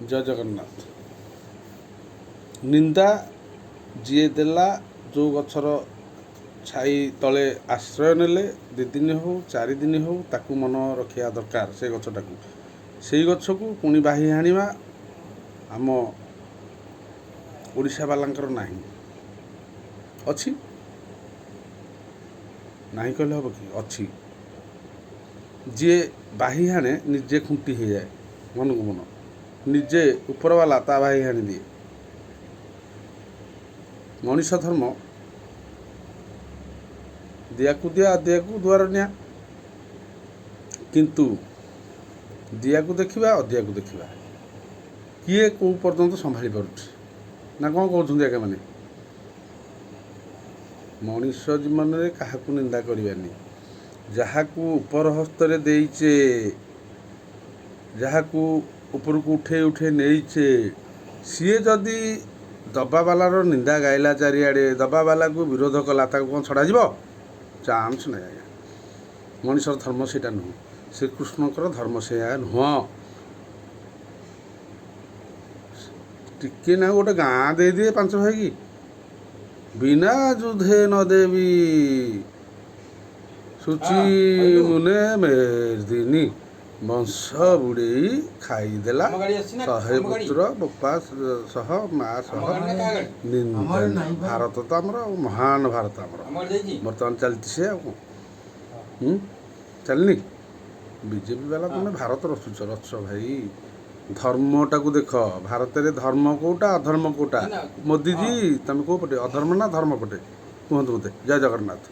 जय जगन्नाथ। निंदा जी देला जो गचर छाई तले आश्रय नेले 2 दिन हो 4 दिन हो ताकू मन रखा दरकार से गचटा से गच को पुणी बाही हाणिबा आम ओडिशा बालांकर नाही अच्छी नहीं कहले हम कि अच्छी जी बाही हाणे निजे खुंटी हो जाए मन को मन निजे ऊपर वाला ता बाही हाणी दिए मनीष धर्म दिया को दिया दिया को दुआर निया किंतु दिया को देखा अदिया को देखा किए कौ पर्यंत संभाली पारुछि ना कौन कहते आगे मैंने मनीष जीवन में क्या निंदा करवानी जहाँ को उपर हस्तर देचे जहाँ को ऊपर को उठे उठे नहींचे सी जदि दबावालार निंदा गाइला चारिआडे दबावाला को विरोध कला कौन छड़ा चांस ना आज्ञा मनीषर धर्म से नुह श्रीकृष्णकर धर्म से नुह टिके ना गोटे गाँ दे दिए 5 भाई की बिना युद्धे न देवी सूची मुने मेरदिनी वंश बुड़े खाईदेला 100 पुत्र बपा सह माँ सह निंदा भारत तो आमर महान भारत आमर बर्तमान चलती से चलनी बीजेपी वाला तुम भारत रचुच रच भाई धर्मटा को देख भारत में धर्म कोटा अधर्म कोटा मोदी जी तुम कौ पटे अधर्म ना धर्म पटे कहतु मत जय जगन्नाथ।